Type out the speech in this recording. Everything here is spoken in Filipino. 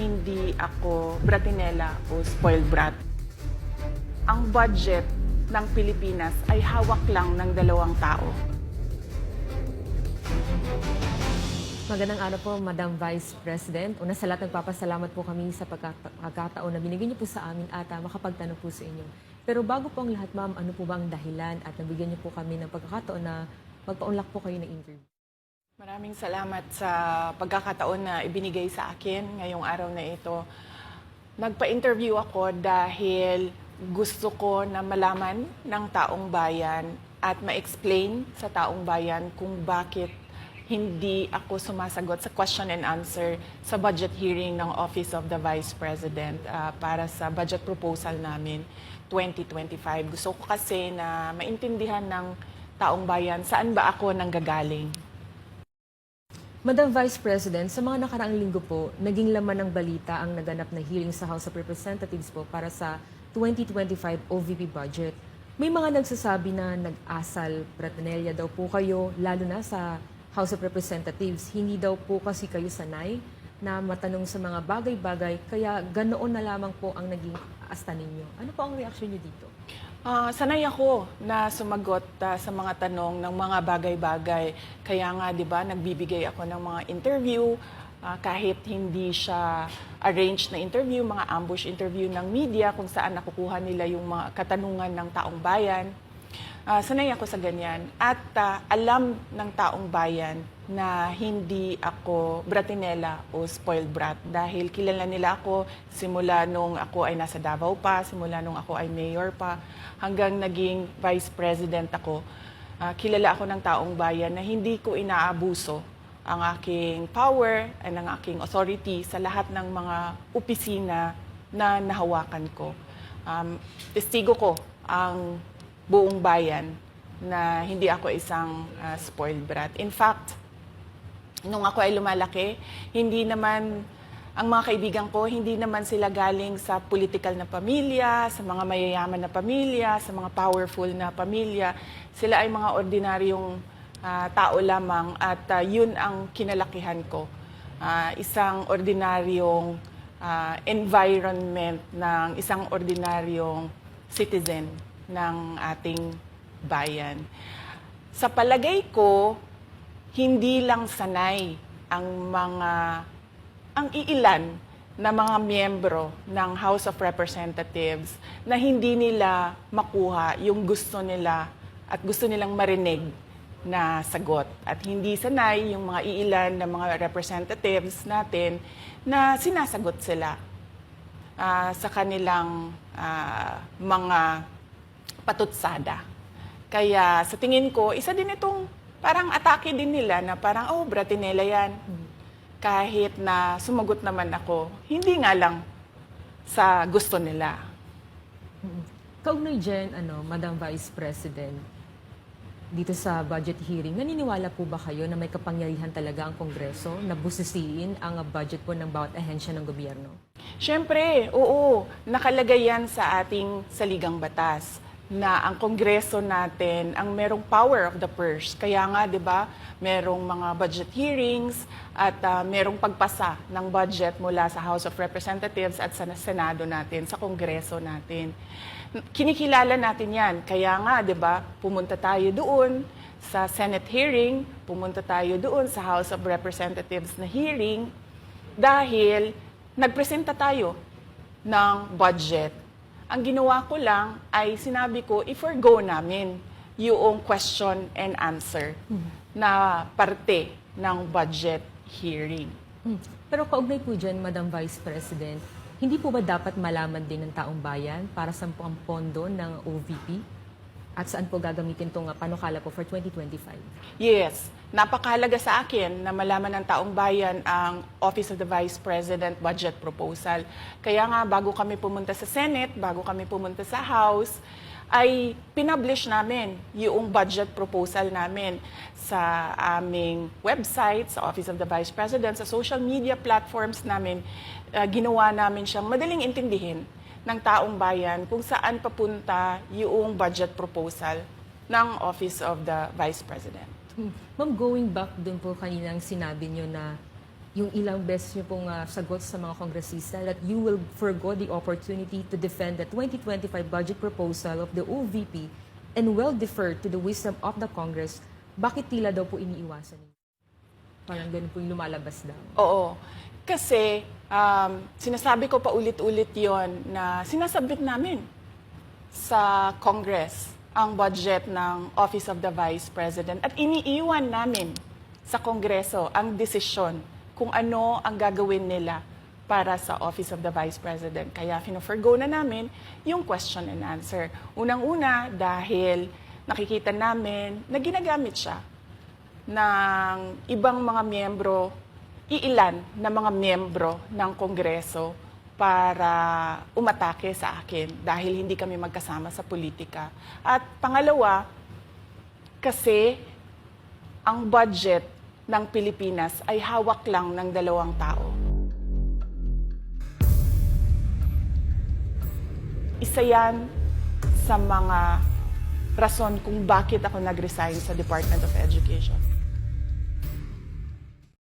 hindi ako bratinela o spoiled brat. Ang budget ng Pilipinas ay hawak lang ng 2 tao. Magandang araw po, Madam Vice President. Una sa lahat, nagpapasalamat po kami sa pagkakataon na binigyan niyo po sa amin at makapagtanong po sa inyo. Pero bago po ang lahat, ma'am, ano po ba ang dahilan at nabigyan niyo po kami ng pagkakataon na magpaunlak po kayo ng interview? Maraming salamat sa pagkakataon na ibinigay sa akin ngayong araw na ito. Nagpa-interview ako dahil gusto ko na malaman ng taong bayan at ma-explain sa taong bayan kung bakit hindi ako sumasagot sa question and answer sa budget hearing ng Office of the Vice President para sa budget proposal namin 2025. Gusto ko kasi na maintindihan ng taong bayan saan ba ako nanggagaling. Madam Vice President, sa mga nakaraang linggo po, naging laman ng balita ang naganap na hearing sa House of Representatives po para sa 2025 OVP budget. May mga nagsasabi na nag-asal pratinelya daw po kayo, lalo na sa House of Representatives. Hindi daw po kasi kayo sanay na matanong sa mga bagay-bagay, kaya ganoon na lamang po ang naging asta ninyo. Ano po ang reaksyon niyo dito? Sanay ako na sumagot sa mga tanong ng mga bagay-bagay. Kaya nga, di ba, nagbibigay ako ng mga interview, kahit hindi siya arranged na interview, mga ambush interview ng media, kung saan nakukuha nila yung mga katanungan ng taong bayan. Sanay ako sa ganyan. At alam ng taong bayan na hindi ako bratinela o spoiled brat dahil kilala nila ako simula nung ako ay nasa Davao pa, simula nung ako ay mayor pa, hanggang naging vice president ako. Kilala ako ng taong bayan na hindi ko inaabuso ang aking power at ang aking authority sa lahat ng mga opisina na nahawakan ko. Testigo ko ang buong bayan na hindi ako isang spoiled brat. In fact, nung ako ay lumalaki, hindi naman, ang mga kaibigan ko, hindi naman sila galing sa political na pamilya, sa mga mayayaman na pamilya, sa mga powerful na pamilya. Sila ay mga ordinaryong tao lamang at yun ang kinalakihan ko. Isang ordinaryong environment ng isang ordinaryong citizen ng ating bayan. Sa palagay ko, hindi lang sanay ang iilan na mga miyembro ng House of Representatives na hindi nila makuha yung gusto nila at gusto nilang marinig na sagot. At hindi sanay yung mga iilan na mga representatives natin na sinasagot sila sa kanilang mga patutsada. Kaya sa tingin ko, isa din itong parang atake din nila na parang, oh, bratinela yan. Kahit na sumagot naman ako, hindi nga lang sa gusto nila. Kaugnay dyan, Madam Vice President, dito sa budget hearing, naniniwala po ba kayo na may kapangyarihan talaga ang Kongreso na busisiin ang budget po ng bawat ahensya ng gobyerno? Siyempre, oo. Nakalagay yan sa ating saligang batas na ang Kongreso natin ang merong power of the purse. Kaya nga, di ba, merong mga budget hearings at merong pagpasa ng budget mula sa House of Representatives at sa Senado natin, sa Kongreso natin. Kinikilala natin yan. Kaya nga, di ba, pumunta tayo doon sa Senate hearing, pumunta tayo doon sa House of Representatives na hearing dahil nagpresenta tayo ng budget. Ang ginawa ko lang ay sinabi ko, i-forgo namin yung question and answer na parte ng budget hearing. Pero kaugnay po dyan, Madam Vice President, hindi po ba dapat malaman din ng taong bayan para sa ang pondo ng OVP? At saan po gagamitin itong panukala po for 2025? Yes, napakahalaga sa akin na malaman ng taong bayan ang Office of the Vice President budget proposal. Kaya nga, bago kami pumunta sa Senate, bago kami pumunta sa House, ay pinublish namin yung budget proposal namin sa aming website, sa Office of the Vice President, sa social media platforms namin. Ginawa namin siyang madaling intindihin ng taong bayan kung saan papunta yung budget proposal ng Office of the Vice President. Ma'am, going back dun po kaninang sinabi nyo na yung ilang beses niyo pong sagot sa mga kongresista that you will forgo the opportunity to defend the 2025 budget proposal of the OVP and will defer to the wisdom of the Congress. Bakit tila daw po iniiwasan niyo? Parang ganun po yung lumalabas daw. Oo. Kasi sinasabi ko pa ulit-ulit yon na sinasabit namin sa Congress ang budget ng Office of the Vice President at iniiwan namin sa Kongreso ang desisyon kung ano ang gagawin nila para sa Office of the Vice President. Kaya fino-forgo na namin yung question and answer. Unang-una dahil nakikita namin na ginagamit siya ng ibang mga miyembro, iilan na mga miyembro ng Kongreso para umatake sa akin dahil hindi kami magkasama sa politika. At pangalawa, kasi ang budget ng Pilipinas ay hawak lang ng 2 tao. Isa yan sa mga rason kung bakit ako nag-resign sa Department of Education.